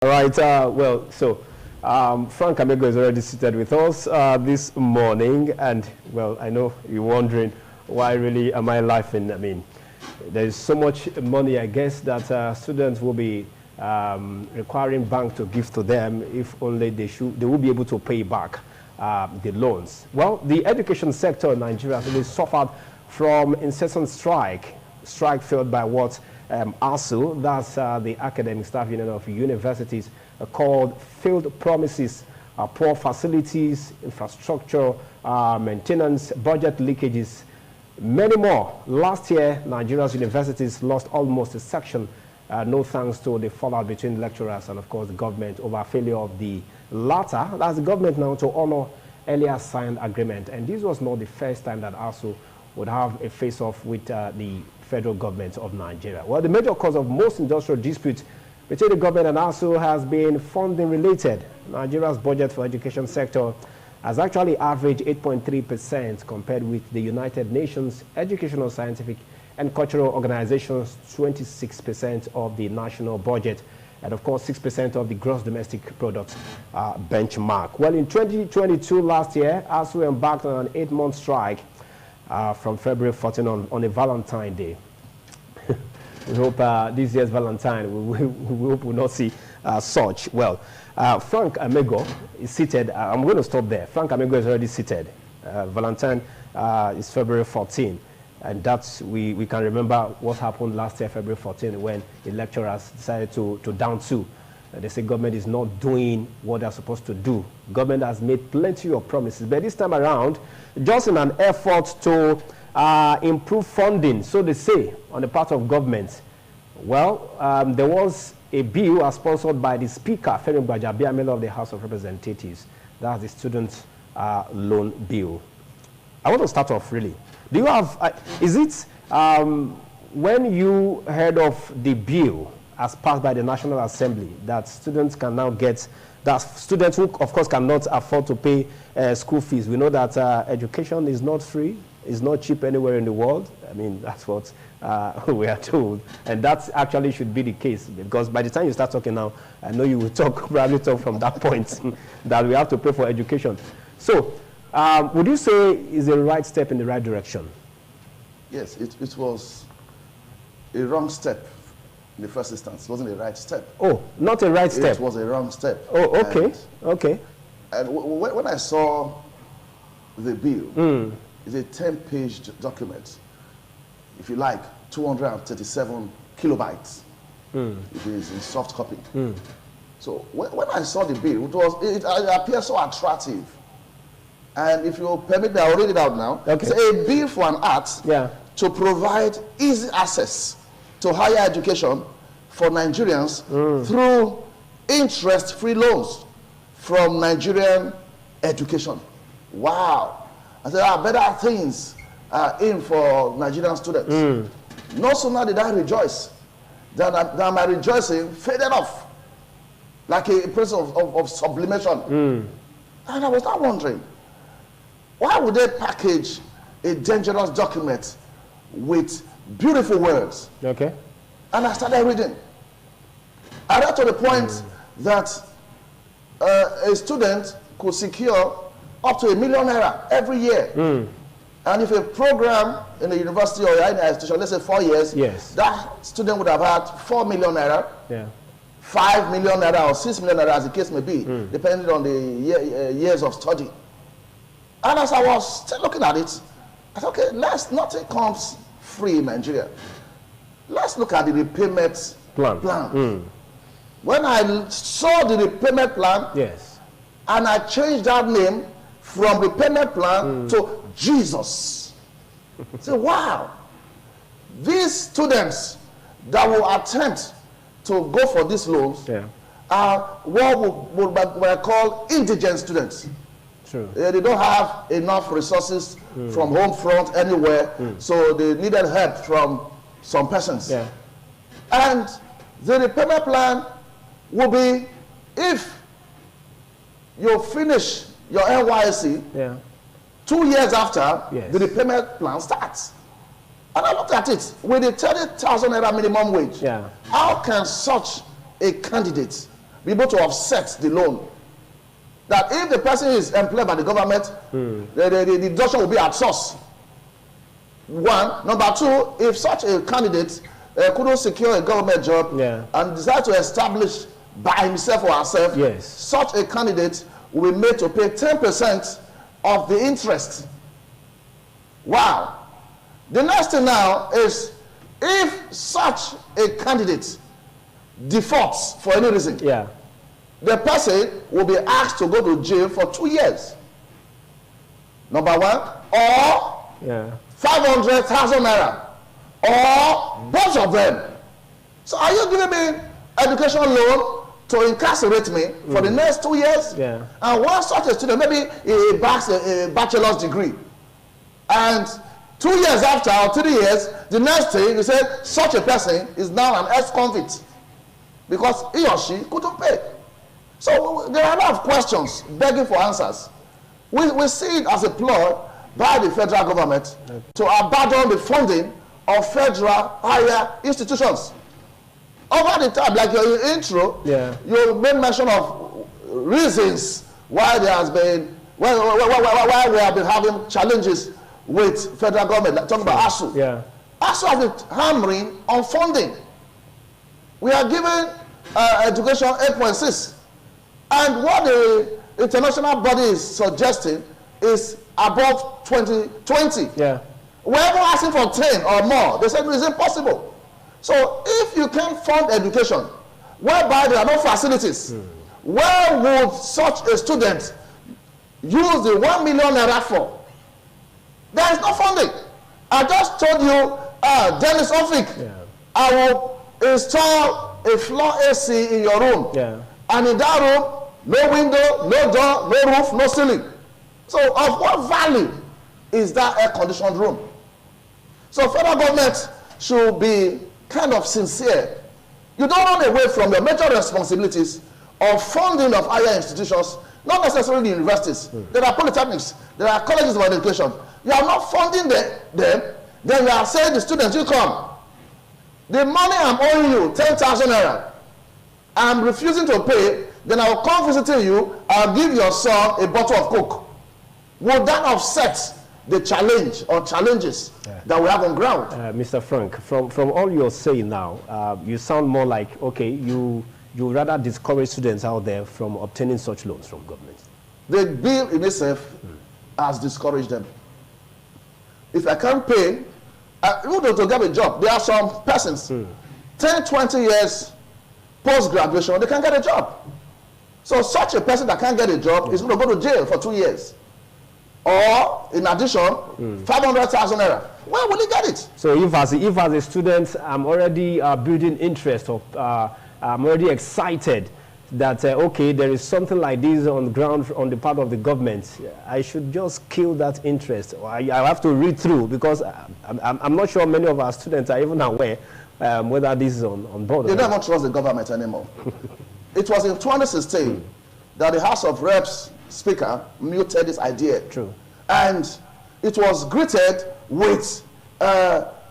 All right, Frank Amego is already seated with us this morning, and, well, I know you're wondering, why really am I laughing? I mean, there's so much money, I guess, that students will be requiring bank to give to them if only they will be able to pay back the loans. Well, the education sector in Nigeria has really suffered from incessant strike fueled by what ASU, that's the Academic Staff Union of Universities, called failed promises, poor facilities, infrastructure, maintenance, budget leakages, many more. Last year, Nigeria's universities lost almost a section, no thanks to the fallout between lecturers and, of course, the government over failure of the latter. That's the government now to honor earlier signed agreement. And this was not the first time that ASU would have a face-off with the federal government of Nigeria. Well, the major cause of most industrial disputes between the government and ASU has been funding related. Nigeria's budget for education sector has actually averaged 8.3% compared with the United Nations Educational, Scientific and Cultural Organization's 26% of the national budget, and of course 6% of the gross domestic product benchmark. Well, in 2022 last year, ASU embarked on an 8-month strike from February 14 on a Valentine Day. We hope this year's Valentine, we hope we'll not see such. Well, Frank Amego is seated. I'm going to stop there. Frank Amego is already seated. Valentine is February 14. And that's, we can remember what happened last year, February 14, when the lecturers decided to down sue. They say government is not doing what they're supposed to do. Government has made plenty of promises, but this time around, just in an effort to improve funding, so they say, on the part of government. Well, there was a bill sponsored by the Speaker, Femi Gbajabiamila of the House of Representatives. That's the student loan bill. I want to start off, really. Do you have, is it, when you heard of the bill as passed by the National Assembly, that students can now get, that students who, of course, cannot afford to pay school fees? We know that education is not free, is not cheap anywhere in the world. I mean, that's what we are told. And that actually should be the case, because by the time you start talking now, I know you will probably talk from that point, that we have to pay for education. So, would you say is a right step in the right direction? Yes, it was a wrong step in the first instance. It wasn't a right step. Oh, not a right step. It was a wrong step. Oh, okay, okay. And when I saw the bill, it's a 10-page document. If you like, 237 kilobytes. It is in soft copy. So when I saw the bill, it appeared so attractive. And if you permit me, I'll read it out now. Okay. It's a bill for an act to provide easy access to higher education for Nigerians through interest-free loans from Nigerian education. Wow. I said, there are better things in for Nigerian students. No sooner did I rejoice than my rejoicing faded off like a process of sublimation. And I was not wondering, why would they package a dangerous document with beautiful words? Okay. And I started reading. I read to the point that a student could secure up to ₦1 million every year. And if a program in a university or any institution, let's say 4 years, that student would have had ₦4 million, 5 million or 6 million as the case may be, depending on the years of study. And as I was still looking at it, I said, okay, nothing comes free in Nigeria. Let's look at the repayment plan. When I saw the repayment plan, and I changed that name from repayment plan to Jesus. So, wow, these students that will attempt to go for these loans are what we call indigent students. They don't have enough resources from home front anywhere, so they needed help from some persons. And the repayment plan will be, if you finish your NYSC, 2 years after, the repayment plan starts. And I looked at it, with the 30,000 naira minimum wage, how can such a candidate be able to offset the loan. That if the person is employed by the government, the deduction will be at source. One. Number two, if such a candidate couldn't secure a government job and decide to establish by himself or herself, such a candidate will be made to pay 10% of the interest. Wow. The next thing now is, if such a candidate defaults for any reason, the person will be asked to go to jail for 2 years. Number one, or 500,000 naira, or both of them. So are you giving me education loan to incarcerate me for the next 2 years? And once such a student, maybe he backs a bachelor's degree, and 2 years after or 3 years, the next thing you said such a person is now an ex-convict because he or she couldn't pay. So there are a lot of questions begging for answers. We see it as a ploy by the federal government to abandon the funding of federal higher institutions. Over the time, like your intro, you made mention of reasons why there has been, why we have been having challenges with federal government, like talking about ASU. ASU has been hammering on funding. We are giving education 8.6. And what the international body is suggesting is above 20. We're asking for 10 or more. They said it's impossible. So if you can't fund education, whereby there are no facilities, where would such a student use the 1 million naira for? There is no funding. I just told you, Dennis Ofik, I will install a floor AC in your room. And in that room, no window, no door, no roof, no ceiling. So of what value is that air-conditioned room? So federal government should be kind of sincere. You don't run away from your major responsibilities of funding of higher institutions, not necessarily the universities. There are polytechnics, there are colleges of education. You are not funding them, then you are saying to students, you come. The money I'm owing you, 10,000 naira, I'm refusing to pay, then I'll come visiting you, I'll give your son a bottle of Coke. Would that offset the challenge or challenges that we have on ground? Mr. Frank, from all you're saying now, you sound more like, okay, you rather discourage students out there from obtaining such loans from government. The bill in itself has discouraged them. If I can't pay, even to get a job, there are some persons, 10, 20 years post-graduation, they can't get a job. So such a person that can't get a job is going to go to jail for 2 years. Or, in addition, 500,000 naira. Where will he get it? So if as a student, I'm already building interest, or I'm already excited that, okay, there is something like this on the ground on the part of the government, I should just kill that interest. Or I have to read through, because I'm not sure many of our students are even aware whether this is on board. They don't even trust the government anymore. It was in 2016 that the House of Reps Speaker muted this idea. And it was greeted with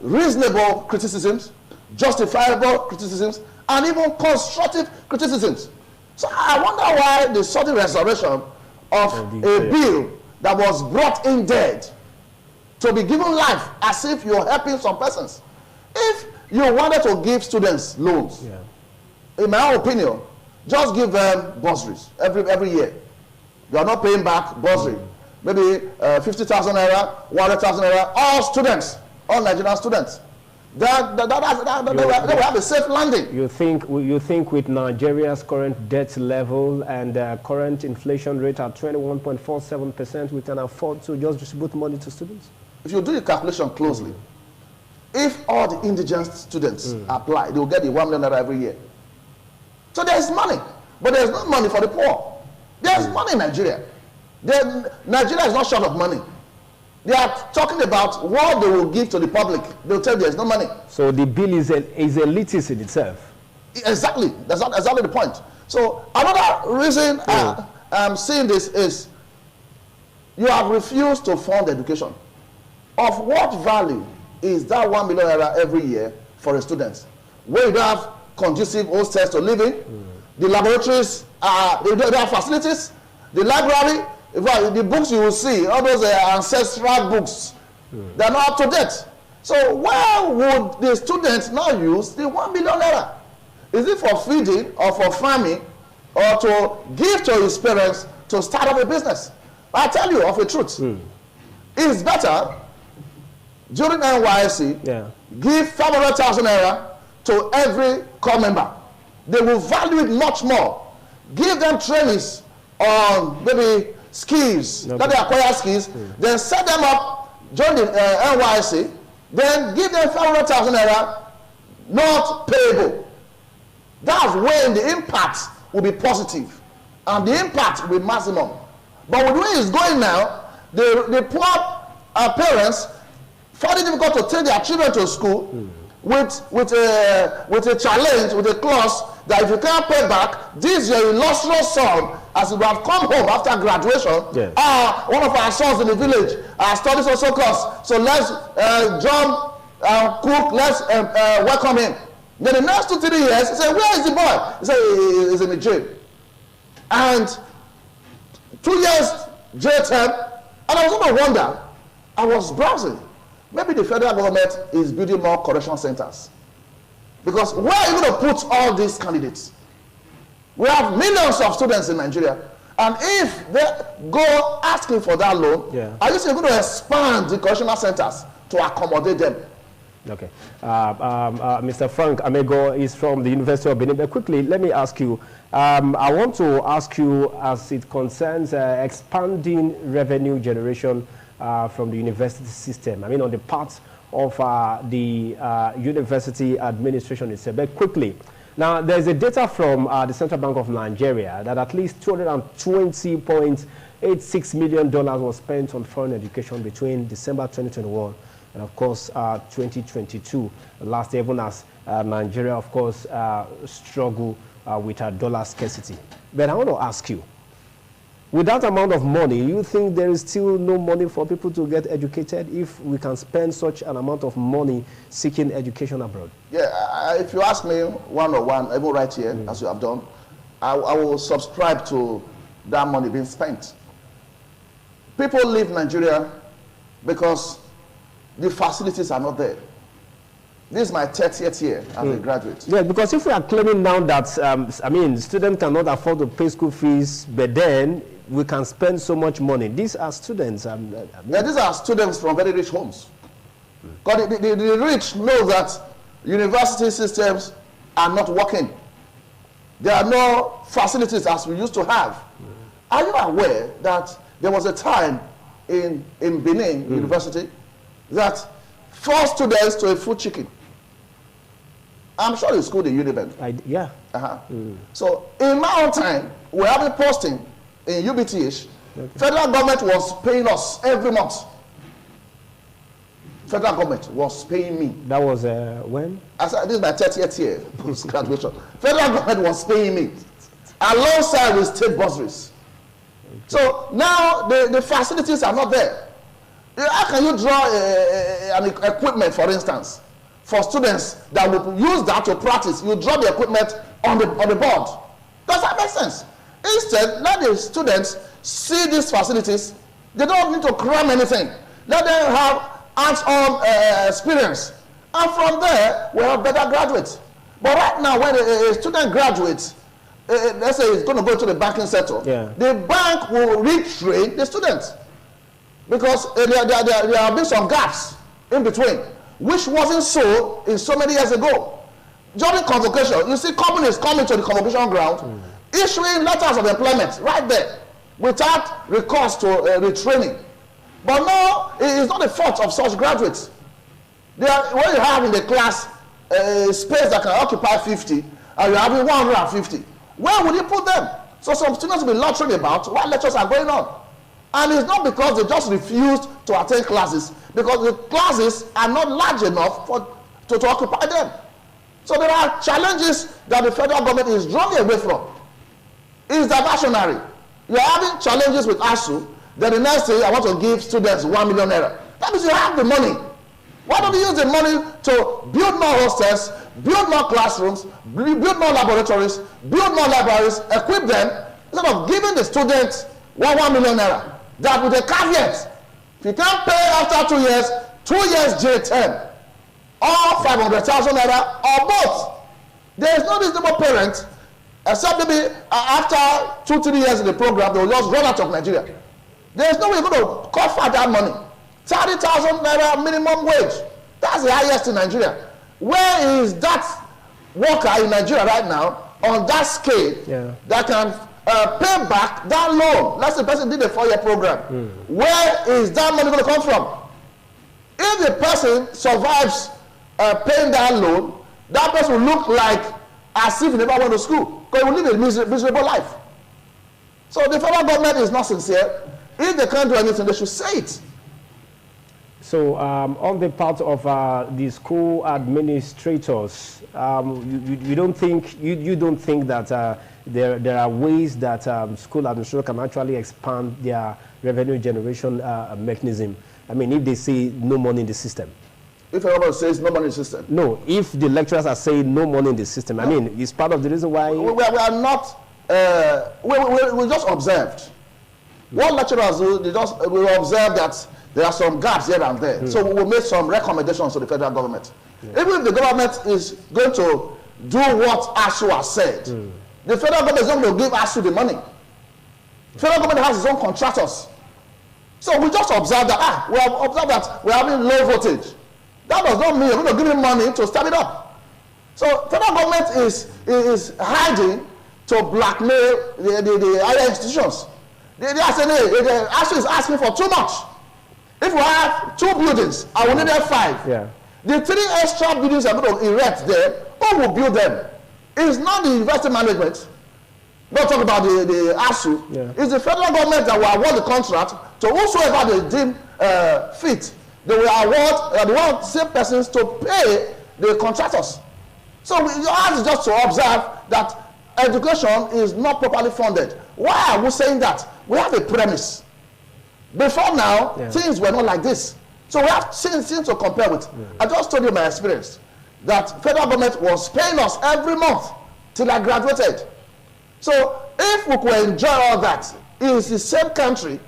reasonable criticisms, justifiable criticisms, and even constructive criticisms. So I wonder why the sudden resurrection of a bill that was brought in dead to be given life as if you're helping some persons. If you wanted to give students loans, in my own opinion, just give them bursaries every year. You are not paying back bursary. Maybe 50,000 naira, 100,000 naira, all students, all Nigerian students. They will have a safe landing. You think with Nigeria's current debt level and current inflation rate at 21.47%, we can afford to just distribute money to students? If you do the calculation closely, if all the indigent students apply, they will get the 1 million naira every year. So there is money, but there is no money for the poor. There is money in Nigeria. Nigeria is not short of money. They are talking about what they will give to the public. They will tell you there is no money. So the bill is elitist in itself. Exactly. That's exactly the point. So another reason I'm seeing this is you have refused to fund education. Of what value is that 1 million naira every year for a student? Where you don't have conducive hostels to live in, The laboratories they have facilities. The library, in fact, the books you will see, all those ancestral books, they're not up to date. So where would the students now use the 1 million naira? Is it for feeding or for farming or to give to his parents to start up a business? I tell you of a truth. It's better during NYSC, give 500,000 naira to every corps member. They will value it much more. Give them trainings on maybe skills, that they acquire skills, then set them up, join the NYSC, then give them 500,000 naira, not payable. That's when the impact will be positive and the impact will be maximum. But with the way it's going now, the poor parents find it difficult to take their children to school with a challenge, with a clause that if you can't pay back, this your illustrious son, as he would have come home after graduation, one of our sons in the village, our studies also cost, so let's jump, cook, let's welcome him. Then the next 2-3 years, he said, where is the boy? He said, he's in the jail. And 2 years jail term, and I was going to wonder, I was browsing, maybe the federal government is building more correction centers. Because where are you going to put all these candidates? We have millions of students in Nigeria, and if they go asking for that loan, are you still going to expand the correctional centers to accommodate them? Okay. Mr. Frank Amego is from the University of Benin. But quickly, let me ask you, I want to ask you as it concerns expanding revenue generation from the university system. I mean, on the part of the university administration itself. But quickly, now there's a data from the Central Bank of Nigeria that at least $220.86 million was spent on foreign education between December 2021 and of course 2022, last year, even as Nigeria, of course, struggle with our dollar scarcity. But I want to ask you, with that amount of money, you think there is still no money for people to get educated if we can spend such an amount of money seeking education abroad? Yeah, if you ask me one-on-one, even right here, as you have done, I will subscribe to that money being spent. People leave Nigeria because the facilities are not there. This is my 30th year as a graduate. Yeah, because if we are claiming now that, I mean, students cannot afford to pay school fees, but then we can spend so much money. These are students. Yeah, these are students from very rich homes. Because the rich know that university systems are not working. There are no facilities as we used to have. Are you aware that there was a time in Benin University that 4 students to a food chicken? I'm sure it's school in Uniben. Yeah. So in my own time, we have a posting in UBTH. Federal government was paying us every month. Federal government was paying me. That was when? I said, this is my 30th year post-graduation. Federal government was paying me alongside with state bursaries. So now the facilities are not there. How can you draw an equipment, for instance, for students that will use that to practice? You draw the equipment on the board. Does that make sense? Instead, let the students see these facilities. They don't need to cram anything. Let them have hands-on experience. And from there, we have better graduates. But right now, when a student graduates, let's say he's going to go to the banking sector, the bank will retrain the students. Because there have been some gaps in between, which wasn't so in so many years ago. During convocation, you see companies coming to the convocation ground, issuing letters of employment right there, without recourse to retraining. But no, it's not the fault of such graduates. When you have in the class a space that can occupy 50, and you're having 150, where would you put them? So some students will be lecturing about what lectures are going on. And it's not because they just refused to attend classes, because the classes are not large enough to occupy them. So there are challenges that the federal government is drawing away from. It's diversionary. You're having challenges with ASU, then the next day I want to give students 1 million naira. That means you have the money. Why don't we use the money to build more hostels, build more classrooms, build more laboratories, build more libraries, equip them, instead of giving the students 1 million naira? That with a caveat, if you can't pay after 2 years, 2 years J10, or 500,000 naira, or both. There is no reasonable parent, except maybe after 2-3 years in the program, they will just run out of Nigeria. There is no way you're going to cover that money. 30,000 naira minimum wage. That's the highest in Nigeria. Where is that worker in Nigeria right now on that scale that can pay back that loan? Let's say the person did a 4-year program. Where is that money going to come from? If the person survives paying that loan, that person will look like as if he never went to school, because he will live a miserable life. So the federal government is not sincere. If they can't do anything, they should say it. So on the part of the school administrators, you don't think that there are ways that school administrators can actually expand their revenue generation mechanism? I mean, if they say no money in the system. If everybody says no money in the system? No, if the lecturers are saying no money in the system, no. I mean, it's part of the reason why... We are not... we just observed. What lecturers do, we observe that there are some gaps here and there. So we will make some recommendations to the federal government. Even if the government is going to do what ASU has said, the federal government is not going to give ASU the money. The federal government has its own contractors. So we just observe that, we have observed that we are having low voltage. That does not mean you're going to give him money to start it up. So federal government is hiding to blackmail the higher institutions. They are saying, hey, ASU is asking for too much. If we have 2 buildings, I will need 5. Yeah. The 3 extra buildings are going to erect there. Who will build them? It's not the university management. Don't talk about the ASU. Yeah. It's the federal government that will award the contract to whosoever they deem fit. They will award the same persons to pay the contractors. So we have just to observe that education is not properly funded. Why are we saying that? We have a premise. Before now, things were not like this. So we have things to compare with. I just told you my experience, that federal government was paying us every month till I graduated. So if we could enjoy all that, it's the same country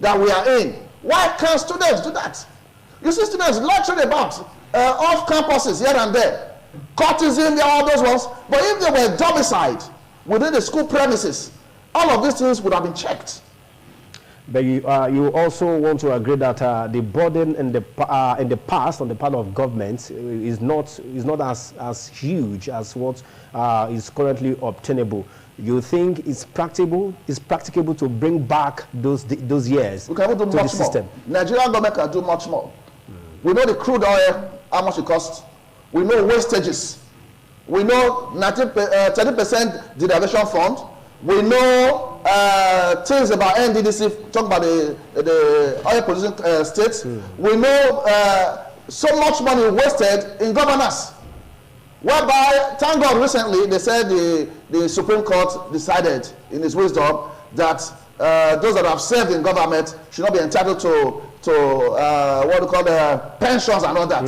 that we are in. Why can't students do that? You see students lecturing about off campuses here and there, courtesan, all those ones. But if they were domiciled within the school premises, all of these things would have been checked. But you also want to agree that the burden in the past on the part of government is not as huge as what is currently obtainable. You think it's practicable to bring back those years we can do to much the system? More. Nigerian government can do much more. We know the crude oil, how much it costs. We know wastages. We know 30% derivation fund. We know things about NDDC, talk about the oil producing states. We know so much money wasted in governance. Whereby, thank God recently, they said the Supreme Court decided in its wisdom that those that have served in government should not be entitled to what we call the pensions and all that.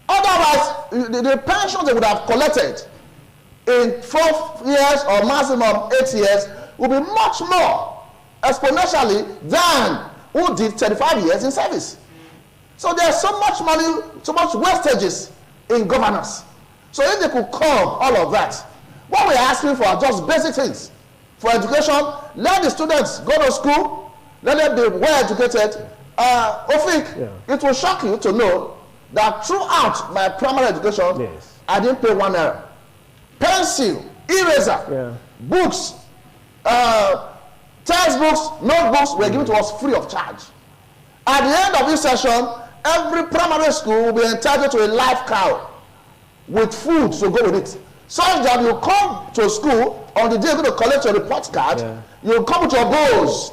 Otherwise, the pensions they would have collected in 4 years or maximum 8 years will be much more exponentially than who did 35 years in service. So there's so much money, so much wastages in governance. So if they could curb all of that, what we're asking for are just basic things. For education, let the students go to school, let them be well educated. It will shock you to know that throughout my primary education, I didn't pay 1 naira. Pencil, eraser, books, textbooks, notebooks were given to us free of charge. At the end of this session, every primary school will be entitled to a live cow with food to go with it. Such that you come to school on the day you're going to collect your report card, you come with your bowls.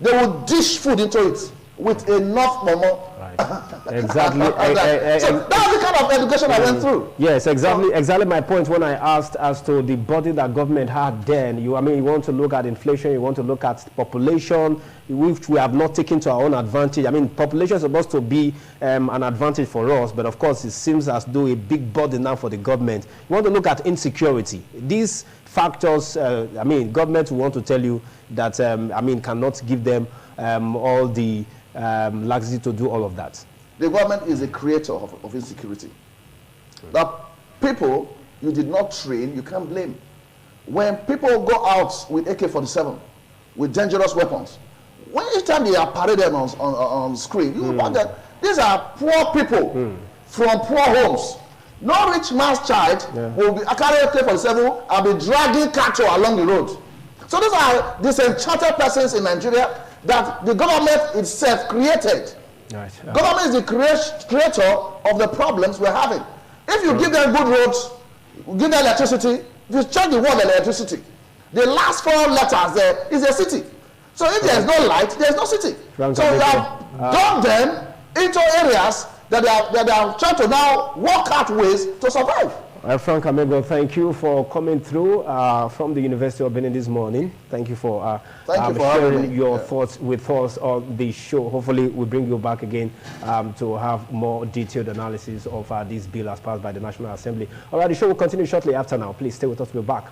They will dish food into it with enough momo. Right. Exactly. So that's the kind of education I went through. Yes, exactly my point when I asked as to the body that government had then. You want to look at inflation, you want to look at population, which we have not taken to our own advantage. I mean, population is supposed to be an advantage for us, but of course it seems as though a big burden now for the government. You want to look at insecurity. These factors, government will want to tell you that, cannot give them all the laxity to do all of that. The government is a creator of insecurity. The people you did not train, you can't blame. When people go out with AK-47, with dangerous weapons, each time they are paraded on screen, you find that these are poor people from poor homes. No rich man's child will be carrying AK-47 and be dragging cattle along the road. So these are disenchanted persons in Nigeria that the government itself created. Right. Government is the creator of the problems we're having. If you give them good roads, give them electricity, you change the word electricity. The last 4 letters there is a city. So if there's no light, there's no city. So we have done them into areas that they are trying to now work out ways to survive. Frank Amego, thank you for coming through from the University of Benin this morning. Thank you for sharing your thoughts with us on the show. Hopefully, we'll bring you back again to have more detailed analysis of this bill as passed by the National Assembly. All right, the show will continue shortly after now. Please stay with us. We're back.